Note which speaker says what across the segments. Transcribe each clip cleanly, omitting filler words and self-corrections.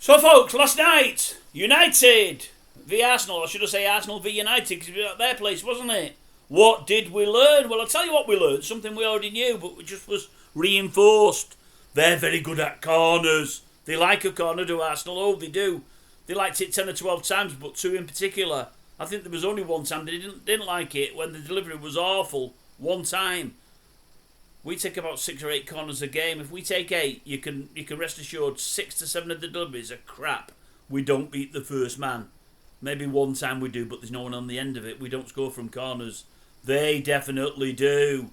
Speaker 1: So, folks, last night, United v Arsenal. I should have said Arsenal v United because it was at their place, wasn't it? What did we learn? Well, I'll tell you what we learned. Something we already knew, but it just was reinforced. They're very good at corners. They like a corner, do Arsenal? Oh, they do. They liked it 10 or 12 times, but two in particular. I think there was only one time they didn't like it when the delivery was awful. One time. We take about 6 or 8 corners a game. If we take 8, you can rest assured 6 to 7 of the deliveries are crap. We don't beat the first man. Maybe one time we do, but there's no one on the end of it. We don't score from corners. They definitely do.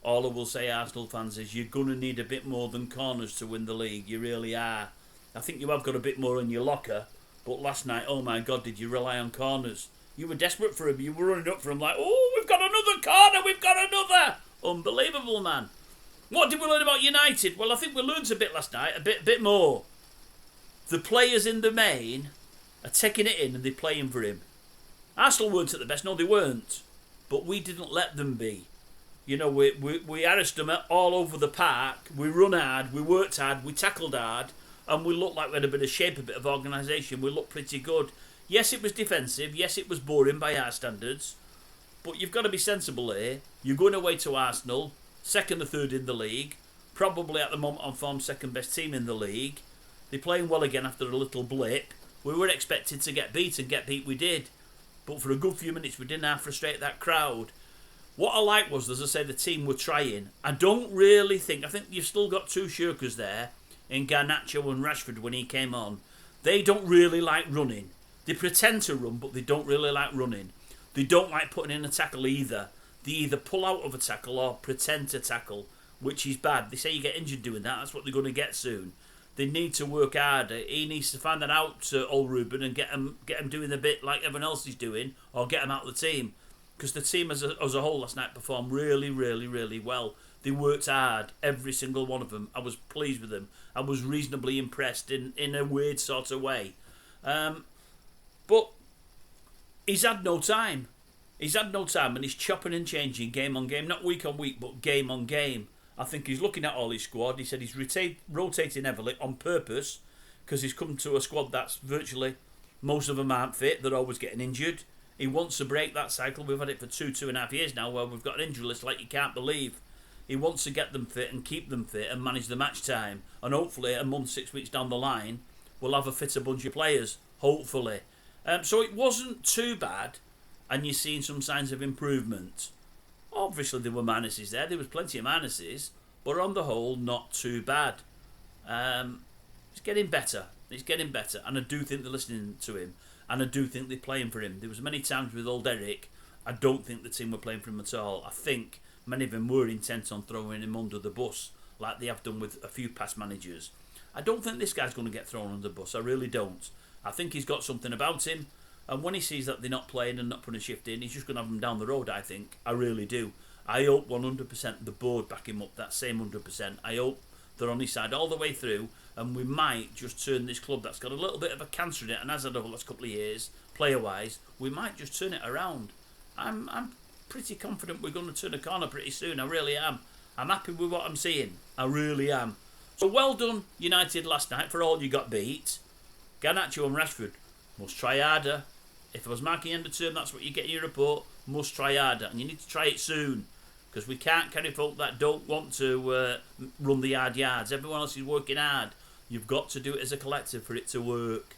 Speaker 1: All I will say, Arsenal fans, is you're going to need a bit more than corners to win the league. You really are. I think you have got a bit more in your locker, but last night, oh my God, did you rely on corners? You were desperate for him. You were running up for him like, oh, we've got another corner, we've got another. Unbelievable, man. What did we learn about United? Well, I think we learned a bit last night, a bit more. The players in the main are taking it in and they're playing for him. Arsenal weren't at the best, no they weren't, but we didn't let them be. You know, we harassed them all over the park, we run hard, we worked hard, we tackled hard, and we looked like we had a bit of shape, a bit of organisation, we looked pretty good. Yes, it was defensive, yes, it was boring by our standards, but you've got to be sensible here. You're going away to Arsenal, second or third in the league, probably at the moment on form second best team in the league. They're playing well again after a little blip. We were expected to get beat, and get beat we did. But for a good few minutes we didn't have to frustrate that crowd. What I liked was, as I say, the team were trying. I don't really think, I think you've still got two shirkers there in Garnacho and Rashford when he came on. They don't really like running. They pretend to run, but they don't really like running. They don't like putting in a tackle either. They either pull out of a tackle or pretend to tackle, which is bad. They say you get injured doing that. That's what they're going to get soon. They need to work harder. He needs to find that out, old Ruben, and get him doing a bit like everyone else is doing, or get him out of the team. Because the team as a whole last night performed really, really, really well. They worked hard, every single one of them. I was pleased with them. I was reasonably impressed in a weird sort of way. But he's had no time. He's had no time, and he's chopping and changing game on game. Not week on week, but game on game. I think he's looking at all his squad. He said he's rotating heavily on purpose because he's come to a squad that's virtually, most of them aren't fit. They're always getting injured. He wants to break that cycle. We've had it for 2.5 years now where we've got an injury list like you can't believe. He wants to get them fit and keep them fit and manage the match time. And hopefully a month, 6 weeks down the line, we'll have a fitter bunch of players. Hopefully. So it wasn't too bad, and you're seeing some signs of improvement. Obviously there were minuses there. There was plenty of minuses, but on the whole, not too bad. It's getting better. It's getting better, and I do think they're listening to him, and I do think they're playing for him. There was many times with old Eric, I don't think the team were playing for him at all. I think many of them were intent on throwing him under the bus, like they have done with a few past managers. I don't think this guy's going to get thrown under the bus. I really don't. I think he's got something about him. And when he sees that they're not playing and not putting a shift in, he's just going to have them down the road, I think. I really do. I hope 100% the board back him up, that same 100%. I hope they're on his side all the way through, and we might just turn this club that's got a little bit of a cancer in it, and has had over the last couple of years, player-wise, we might just turn it around. I'm pretty confident we're going to turn a corner pretty soon. I really am. I'm happy with what I'm seeing. I really am. So well done, United, last night, for all you got beat. Garnacho and Rashford must try harder. If I was marking end of term, that's what you get in your report. Must try harder, and you need to try it soon, because we can't carry folk that don't want to run the hard yards. Everyone else is working hard. You've got to do it as a collective for it to work.